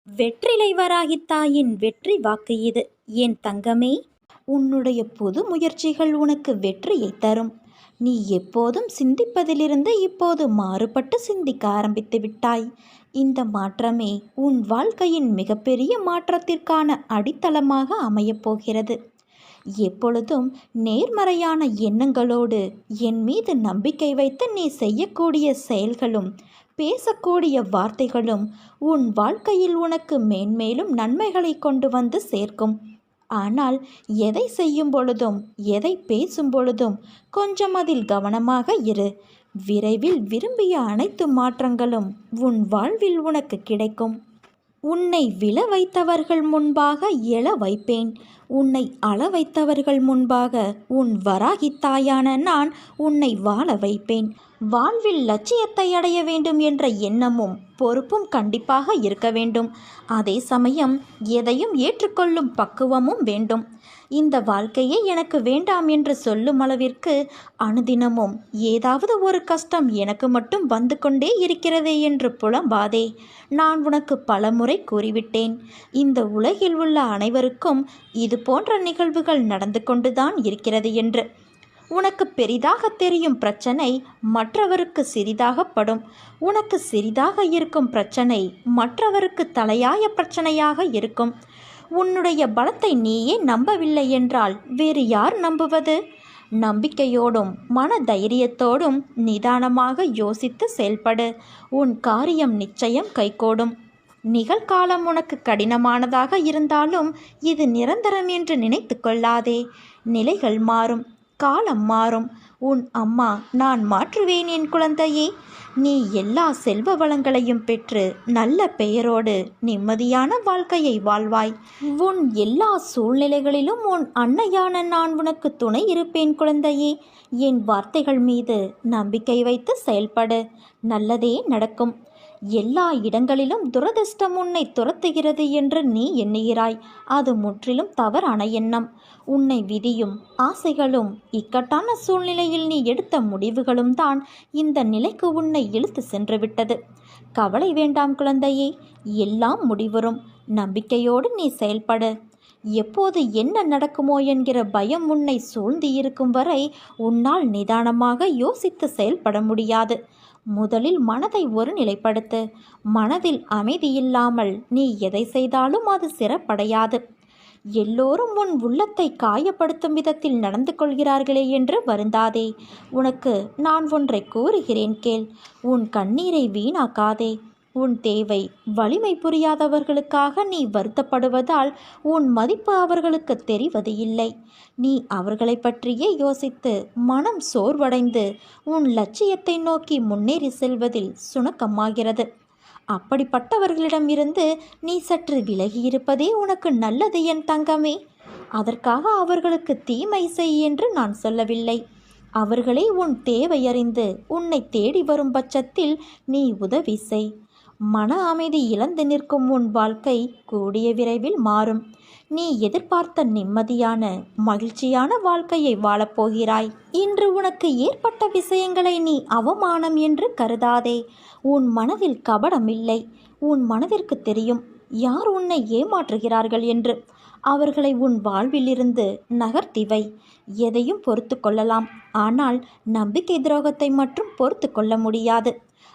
வெற்றிலை வராகித் தாயின் வெற்றி வாக்கு இது. என் தங்கமே, உன்னுடைய புது முயற்சிகள் உனக்கு வெற்றியை தரும். நீ எப்போதும் சிந்திப்பதிலிருந்து இப்போது மாறுபட்டு சிந்திக்க ஆரம்பித்து விட்டாய். இந்த மாற்றமே உன் வாழ்க்கையின் மிகப்பெரிய மாற்றத்திற்கான அடித்தளமாக அமையப்போகிறது. எப்பொழுதும் நேர்மறையான எண்ணங்களோடு என் மீது நம்பிக்கை வைத்து நீ செய்யக்கூடிய செயல்களும் பேசக்கூடிய வார்த்தைகளும் உன் வாழ்க்கையில் உனக்கு மேன்மேலும் நன்மைகளை கொண்டு வந்து சேர்க்கும். ஆனால் எதை செய்யும் பொழுதும் எதை பேசும் பொழுதும் கொஞ்சம் அதில் கவனமாக இரு. விரைவில் விரும்பிய அனைத்து மாற்றங்களும் உன் வாழ்வில் உனக்கு கிடைக்கும். உன்னை விழ வைத்தவர்கள் முன்பாக எழ வைப்பேன். உன்னை அள வைத்தவர்கள் முன்பாக உன் வராகித் தாயான நான் உன்னை வாழ வைப்பேன். வாழ்வில் லட்சியத்தை அடைய வேண்டும் என்ற எண்ணமும் பொறுப்பும் கண்டிப்பாக இருக்க வேண்டும். அதே சமயம் எதையும் ஏற்றுக்கொள்ளும் பக்குவமும் வேண்டும். இந்த வாழ்க்கையே எனக்கு வேண்டாம் என்று சொல்லும் அளவிற்கு அனுதினமும் ஏதாவது ஒரு கஷ்டம் எனக்கு மட்டும் வந்து கொண்டே இருக்கிறதே என்று புலம்பாதே. நான் உனக்கு பலமுறை கூறிவிட்டேன், இந்த உலகில் உள்ள அனைவருக்கும் இது போன்ற நிகழ்வுகள் நடந்து கொண்டுதான் இருக்கிறது என்று. உனக்கு பெரிதாக தெரியும் பிரச்சனை மற்றவருக்கு சிறிதாகப்படும். உனக்கு சிறிதாக இருக்கும் பிரச்சனை மற்றவருக்கு தலையாய பிரச்சனையாக இருக்கும். உன்னுடைய பலத்தை நீயே நம்பவில்லை என்றால் வேறு யார் நம்புவது? நம்பிக்கையோடும் மன தைரியத்தோடும் நிதானமாக யோசித்து செயல்படு. உன் காரியம் நிச்சயம் கைகூடும். நிகழ்காலம் உனக்கு கடினமானதாக இருந்தாலும் இது நிரந்தரம் என்று நினைத்து கொள்ளாதே. நிலைகள் மாறும், காலம் மாறும். உன் அம்மா நான் மாற்றுவேன் என் குழந்தையே. நீ எல்லா செல்வ வளங்களையும் பெற்று நல்ல பெயரோடு நிம்மதியான வாழ்க்கையை வாழ்வாய். உன் எல்லா சூழ்நிலைகளிலும் உன் அன்னையான நான் உனக்கு துணை இருப்பேன் குழந்தையே. என் வார்த்தைகள் மீது நம்பிக்கை வைத்து செயல்படு. நல்லதே நடக்கும். எல்லா இடங்களிலும் துரதிர்ஷ்டம் உன்னை துரத்துகிறது என்று நீ எண்ணுகிறாய். அது முற்றிலும் தவறான எண்ணம். உன்னை விதியும் ஆசைகளும் இக்கட்டான சூழ்நிலையில் நீ எடுத்த முடிவுகளும் தான் இந்த நிலைக்கு உன்னை இழுத்து சென்று விட்டது. கவலை வேண்டாம் குழந்தையே, எல்லாம் முடிவரும். நம்பிக்கையோடு நீ செயல்படு. எப்போது என்ன நடக்குமோ என்கிற பயம் உன்னை சூழ்ந்து இருக்கும் வரை உன்னால் நிதானமாக யோசித்து செயல்பட முடியாது. முதலில் மனதை ஒருநிலைப்படுத்து. மனதில் அமைதி இல்லாமல் நீ எதை செய்தாலும் அது சிறப்படையாது. எல்லோரும் உன் உள்ளத்தை காயப்படுத்தும் விதத்தில் நடந்து கொள்கிறார்களே என்று வருந்தாதே. உனக்கு நான் ஒன்றை கூறுகிறேன் கேள். உன் கண்ணீரை வீணாக்காதே. உன் தேவை வலிமை புரியாதவர்களுக்காக நீ வருத்தப்படுவதால் உன் மதிப்பு அவர்களுக்கு தெரிவது இல்லை. நீ அவர்களை பற்றியே யோசித்து மனம் சோர்வடைந்து உன் லட்சியத்தை நோக்கி முன்னேறி செல்வதில் சுணக்கமாகிறது. அப்படிப்பட்டவர்களிடமிருந்து நீ சற்று விலகியிருப்பதே உனக்கு நல்லது என் தங்கமே. அதற்காக அவர்களுக்கு தீமை செய் என்று நான் சொல்லவில்லை. அவர்களே உன் தேவையறிந்து உன்னை தேடி வரும் பட்சத்தில் நீ உதவி செய். மன அமைதி இழந்து நிற்கும் உன் வாழ்க்கை கூடிய விரைவில் மாறும். நீ எதிர்பார்த்த நிம்மதியான மகிழ்ச்சியான வாழ்க்கையை வாழப்போகிறாய். இன்று உனக்கு ஏற்பட்ட விஷயங்களை நீ அவமானம் என்று கருதாதே. உன் மனதில் கபடம் இல்லை. உன் மனதிற்கு தெரியும் யார் உன்னை ஏமாற்றுகிறார்கள் என்று. அவர்களை உன் வாழ்விலிருந்து நகர்த்தி வை. எதையும் பொறுத்து கொள்ளலாம், ஆனால் நம்பிக்கை துரோகத்தை மட்டும் பொறுத்து கொள்ள முடியாது.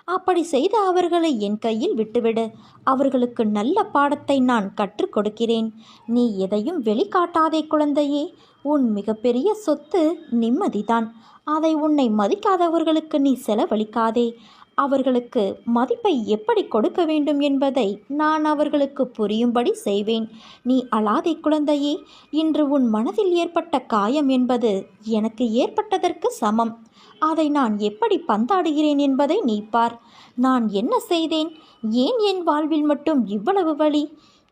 அப்படி செய்த அவர்களை என் கையில் விட்டுவிடு. அவர்களுக்கு நல்ல பாடத்தை நான் கற்றுக் கொடுக்கிறேன். நீ எதையும் வெளிக்காட்டாதே குழந்தையே. உன் மிகப்பெரிய சொத்து நிம்மதிதான். அதை உன்னை மதிக்காதவர்களுக்கு நீ செலவழிக்காதே. அவர்களுக்கு மதிப்பை எப்படி கொடுக்க வேண்டும் என்பதை நான் அவர்களுக்கு புரியும்படி செய்வேன். நீ அழாதே குழந்தையே. இன்று உன் மனதில் ஏற்பட்ட காயம் என்பது எனக்கு ஏற்பட்டதற்கு சமம். அதை நான் எப்படி பந்தாடுகிறேன் என்பதை நீ பார். நான் என்ன செய்தேன்? ஏன் என் வாழ்வில் மட்டும் இவ்வளவு வலி?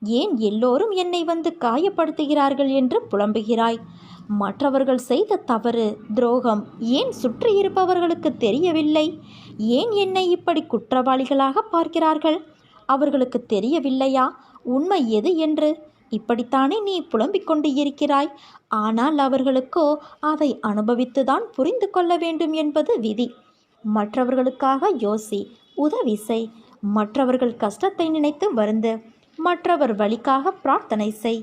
ஏன் எல்லோரும் என்னை வந்து காயப்படுத்துகிறார்கள் என்று புலம்புகிறாய்? மற்றவர்கள் செய்த தவறு துரோகம் ஏன் சுற்றி இருப்பவர்களுக்கு தெரியவில்லை? ஏன் என்னை இப்படி குற்றவாளிகளாக பார்க்கிறார்கள்? அவர்களுக்கு தெரியவில்லையா உண்மை எது என்று? இப்படித்தானே நீ புலம்பிக் கொண்டு இருக்கிறாய். ஆனால் அவர்களுக்கோ அதை அனுபவித்துதான் புரிந்து கொள்ள வேண்டும் என்பது விதி. மற்றவர்களுக்காக யோசி, உதவி செய். மற்றவர்கள் கஷ்டத்தை நினைத்து வருந்து. மற்றவர் வழிக்காக பிரார்த்தனை செய்.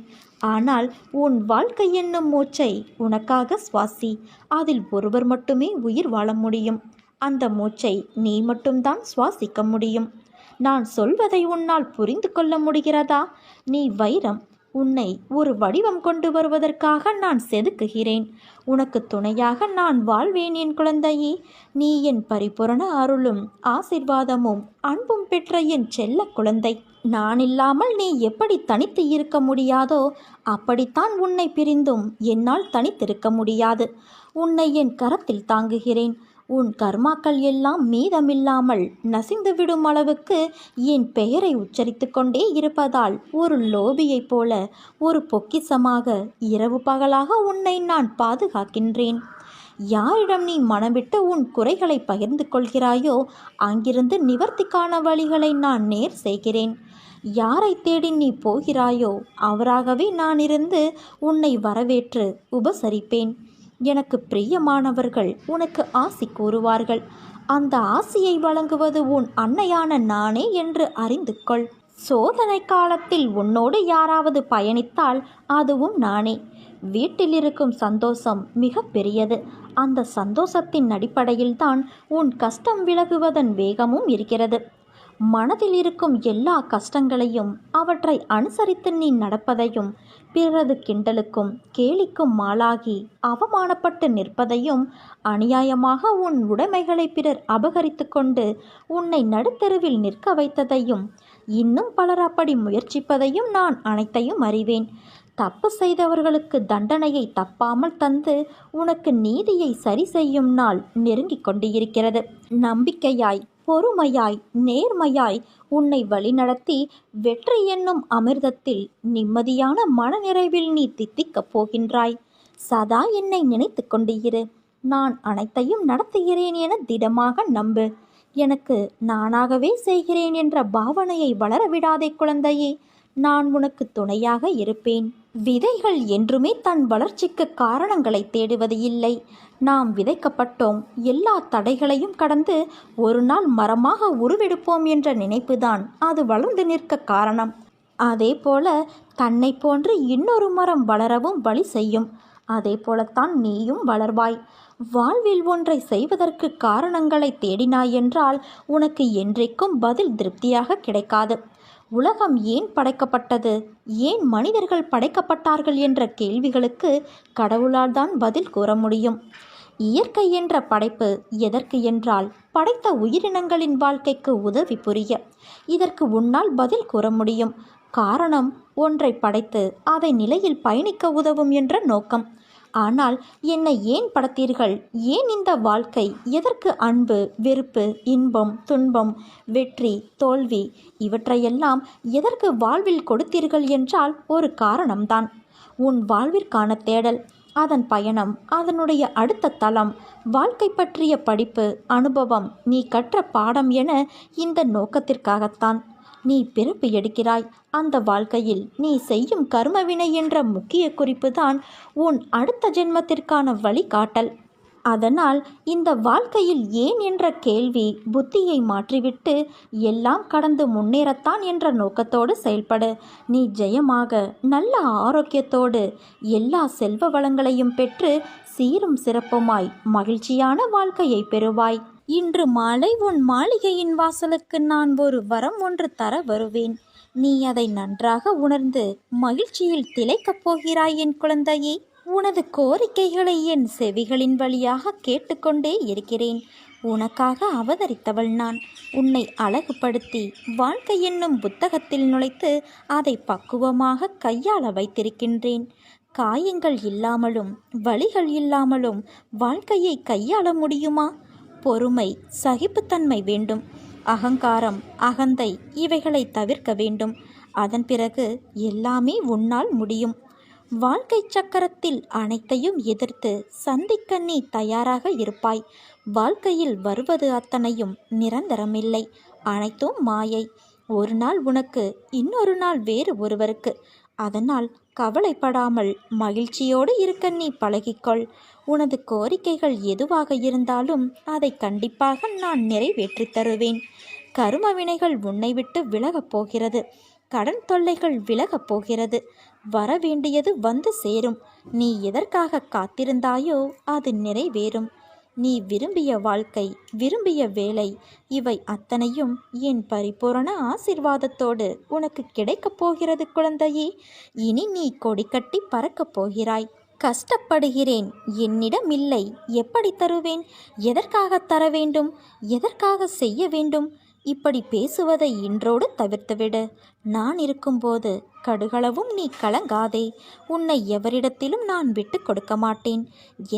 ஆனால் உன் வாழ்க்கை என்னும் மூச்சை உனக்காக சுவாசி. அதில் ஒருவர் மட்டுமே உயிர் வாழ முடியும். அந்த மூச்சை நீ மட்டும்தான் சுவாசிக்க முடியும். நான் சொல்வதை உன்னால் புரிந்து கொள்ள முடிகிறதா? நீ வைரம். உன்னை ஒரு வடிவம் கொண்டு வருவதற்காக நான் செதுக்குகிறேன். உனக்கு துணையாக நான் வாழ்வேன் என் குழந்தையே. நீ என் பரிபூரண அருளும் ஆசிர்வாதமும் அன்பும் பெற்ற என் செல்ல குழந்தை. நான் இல்லாமல் நீ எப்படி தனித்து இருக்க முடியாதோ அப்படித்தான் உன்னை பிரிந்தும் என்னால் தனித்திருக்க முடியாது. உன்னை என் கரத்தில் தாங்குகிறேன். உன் கர்மாக்கள் எல்லாம் மீதமில்லாமல் நசிந்துவிடும் அளவுக்கு என் பெயரை உச்சரித்து கொண்டே இருப்பதால் ஒரு லோபியைப் போல ஒரு பொக்கிசமாக இரவு பகலாக உன்னை நான் பாதுகாக்கின்றேன். யாரிடம் நீ மனமிட்டு உன் குறைகளை பகிர்ந்து கொள்கிறாயோ அங்கிருந்து நிவர்த்திக்கான வழிகளை நான் நேர் செய்கிறேன். யாரை தேடி நீ போகிறாயோ அவராகவே நான் இருந்து உன்னை வரவேற்று உபசரிப்பேன். எனக்கு பிரியமானவர்கள் உனக்கு ஆசி கூறுவார்கள். அந்த ஆசியை வழங்குவது உன் அன்னையான நானே என்று அறிந்து கொள். சோதனை காலத்தில் உன்னோடு யாராவது பயணித்தால் அதுவும் நானே. வீட்டில் இருக்கும் சந்தோஷம் மிக பெரியது. அந்த சந்தோஷத்தின் அடிப்படையில்தான் உன் கஷ்டம் விலகுவதன் வேகமும் இருக்கிறது. மனதில் இருக்கும் எல்லா கஷ்டங்களையும் அவற்றை அனுசரித்து நீ நடப்பதையும் பிறரது கிண்டலுக்கும் கேலிக்கும் ஆளாகி அவமானப்பட்டு நிற்பதையும் அநியாயமாக உன் உடைமைகளை பிறர் அபகரித்து கொண்டு உன்னை நடுத்தெருவில் நிற்க வைத்ததையும் இன்னும் பலர் அப்படி முயற்சிப்பதையும் நான் அனைத்தையும் அறிவேன். தப்பு செய்தவர்களுக்கு தண்டனையை தப்பாமல் தந்து உனக்கு நீதியை சரி செய்யும் நாள் நெருங்கிக் கொண்டு இருக்கிறது. நம்பிக்கையாய் பொறுமையாய் நேர்மையாய் உன்னை வழிநடத்தி வெற்றி என்னும் அமிர்தத்தில் நிம்மதியான மனநிறைவில் நீ தித்திக்கப் போகின்றாய். சதா என்னை நினைத்து கொண்டு இரு. நான் அனைத்தையும் நடத்துகிறேன் என திடமாக நம்பு. எனக்கு நானாகவே செய்கிறேன் என்ற பாவனையை வளரவிடாதே குழந்தையே. நான் உனக்கு துணையாக இருப்பேன். விதைகள் என்றுமே தன் வளர்ச்சிக்கு காரணங்களை தேடுவது இல்லை. நாம் விதைக்கப்பட்டோம். எல்லா தடைகளையும் கடந்து ஒரு நாள் மரமாக உருவெடுப்போம் என்ற நினைப்புதான் அது வளர்ந்து நிற்க காரணம். அதே போல தன்னை போன்று இன்னொரு மரம் வளரவும் வழி செய்யும். அதே போலத்தான் நீயும் வளர்வாய். வாழ்வில் ஒன்றை செய்வதற்கு காரணங்களை தேடினாய் என்றால் உனக்கு என்றைக்கும் பதில் திருப்தியாக கிடைக்காது. உலகம் ஏன் படைக்கப்பட்டது, ஏன் மனிதர்கள் படைக்கப்பட்டார்கள் என்ற கேள்விகளுக்கு கடவுளால் தான் பதில் கூற முடியும். இயற்கை என்ற படைப்பு எதற்கு என்றால் படைத்த உயிரினங்களின் வாழ்க்கைக்கு உதவி புரிய. இதற்கு உன்னால் பதில் கூற முடியும். காரணம் ஒன்றை படைத்து அதை நிலையில் பயணிக்க உதவும் என்ற நோக்கம். ஆனால் என்னை ஏன் படைத்தீர்கள், ஏன் இந்த வாழ்க்கை, எதற்கு அன்பு வெறுப்பு இன்பம் துன்பம் வெற்றி தோல்வி இவற்றையெல்லாம் எதற்கு வாழ்வில் கொடுத்தீர்கள் என்றால் ஒரு காரணம்தான். உன் வாழ்விற்கான தேடல், அதன் பயணம், அதனுடைய அடுத்த தளம், வாழ்க்கை பற்றிய படிப்பு அனுபவம், நீ கற்ற பாடம் என இந்த நோக்கத்திற்காகத்தான் நீ பிறப்பு எடுக்கிறாய். அந்த வாழ்க்கையில் நீ செய்யும் கர்மவினை என்ற முக்கிய குறிப்பு தான் உன் அடுத்த ஜென்மத்திற்கான வழிகாட்டல். அதனால் இந்த வாழ்க்கையில் ஏன் என்ற கேள்வி புத்தியை மாற்றிவிட்டு எல்லாம் கடந்து முன்னேறத்தான் என்ற நோக்கத்தோடு செயல்படு. நீ ஜெயமாக நல்ல ஆரோக்கியத்தோடு எல்லா செல்வ வளங்களையும் பெற்று சீரும் சிறப்புமாய் மகிழ்ச்சியான வாழ்க்கையை பெறுவாய். இன்று மாலை உன் மாளிகையின் வாசலுக்கு நான் ஒரு வரம் ஒன்று தர வருவேன். நீ அதை நன்றாக உணர்ந்து மகிழ்ச்சியில் திளைக்கப் போகிறாய் என் குழந்தையே. உனது கோரிக்கைகளை என் செவிகளின் வழியாக கேட்டுக்கொண்டே இருக்கிறேன். உனக்காக அவதரித்தவள் நான். உன்னை அழகுபடுத்தி வாழ்க்கை என்னும் புத்தகத்தில் நுழைத்து அதை பக்குவமாக கையாள வைத்திருக்கின்றேன். காயங்கள் இல்லாமலும் வலிகள் இல்லாமலும் வாழ்க்கையை கையாள முடியுமா? பொறுமை சகிப்புத்தன்மை வேண்டும். அகங்காரம் அகந்தை இவைகளை தவிர்க்க வேண்டும். அதன் பிறகு எல்லாமே உன்னால் முடியும். வாழ்க்கை சக்கரத்தில் அனைத்தையும் எதிர்த்து சந்திக்க நீ தயாராக இருப்பாய். வாழ்க்கையில் வருவது அத்தனையும் நிரந்தரமில்லை. அனைத்தும் மாயை. ஒரு நாள் உனக்கு, இன்னொரு நாள் வேறு ஒருவருக்கு. அதனால் கவலைப்படாமல் மகிழ்ச்சியோடு இருக்க நீ பழகிக்கொள். உனது கோரிக்கைகள் எதுவாக இருந்தாலும் அதை கண்டிப்பாக நான் நிறைவேற்றி தருவேன். கரும வினைகள் உன்னை விட்டு விலகப் போகிறது. கடன் தொல்லைகள் விலகப் போகிறது. வரவேண்டியது வந்து சேரும். நீ எதற்காக காத்திருந்தாயோ அது நிறைவேறும். நீ விரும்பிய வாழ்க்கை, விரும்பிய வேலை, இவை அத்தனையும் என் பரிபூரண ஆசிர்வாதத்தோடு உனக்கு கிடைக்கப் போகிறது குழந்தையே. இனி நீ கொடி கட்டி பறக்கப் போகிறாய். கஷ்டப்படுகிறேன், என்னிடம் இல்லை, எப்படி தருவேன், எதற்காக தர வேண்டும், எதற்காக செய்ய வேண்டும், இப்படி பேசுவதை இன்றோடு தவிர்த்துவிடு. நான் இருக்கும்போது கடுகளவும் நீ கலங்காதே. உன்னை எவரிடத்திலும் நான் விட்டு கொடுக்க மாட்டேன்.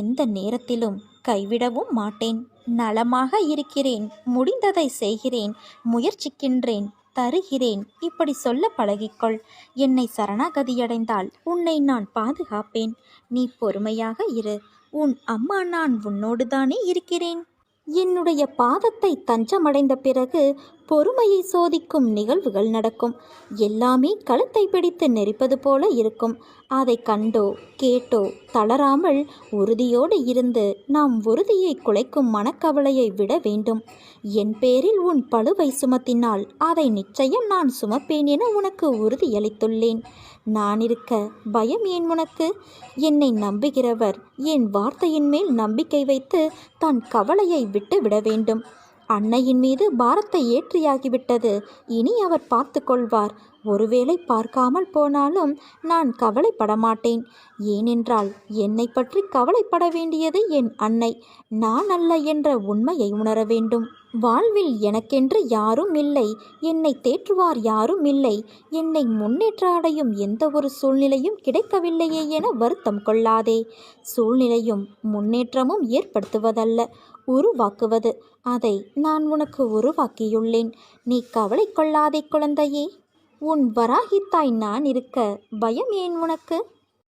எந்த நேரத்திலும் கைவிடவும் மாட்டேன். நலமாக இருக்கிறேன், முடிந்ததை செய்கிறேன், முயற்சிக்கின்றேன், தருகிறேன், இப்படி சொல்ல பழகிக்கொள். என்னை சரணாகதியடைந்தால் உன்னை நான் பாதுகாப்பேன். நீ பொறுமையாக இரு. உன் அம்மா நான் உன்னோடு தானே இருக்கிறேன். என்னுடைய பாதத்தை தஞ்சமடைந்த பிறகு பொறுமையை சோதிக்கும் நிகழ்வுகள் நடக்கும். எல்லாமே கழுத்தை பிடித்து நெரிப்பது போல இருக்கும். அதை கண்டோ கேட்டோ தளராமல் உறுதியோடு இருந்து நாம் உறுதியை குலைக்கும் மனக்கவலையை விட வேண்டும். என் பேரில் உன் பளுவை சுமத்தினால் அதை நிச்சயம் நான் சுமப்பேன் என உனக்கு உறுதியளித்துள்ளேன். நான் இருக்க பயம் ஏன் உனக்கு? என்னை நம்புகிறவர் என் வார்த்தையின் மேல் நம்பிக்கை வைத்து தன் கவலையை விட்டு விட வேண்டும். அன்னையின் மீது பாரத்தை ஏற்றியாகிவிட்டது. இனி அவர் பார்த்து கொள்வார். ஒருவேளை பார்க்காமல் போனாலும் நான் கவலைப்பட மாட்டேன். ஏனென்றால் என்னை பற்றி கவலைப்பட வேண்டியது என் அன்னை, நான் அல்ல என்ற உண்மையை உணர வேண்டும். வாழ்வில் எனக்கென்று யாரும் இல்லை, என்னை தேற்றுவார் யாரும் இல்லை, என்னை முன்னேற்ற அடையும் எந்த ஒரு சூழ்நிலையும் கிடைக்கவில்லையே என வருத்தம் கொள்ளாதே. சூழ்நிலையும் முன்னேற்றமும் ஏற்படுத்துவதல்ல, உருவாக்குவது. அதை நான் உனக்கு உருவாக்கியுள்ளேன். நீ கவலை கொள்ளாதே குழந்தையே. உன் வராகித்தாய் நான் இருக்க பயம் ஏன் உனக்கு?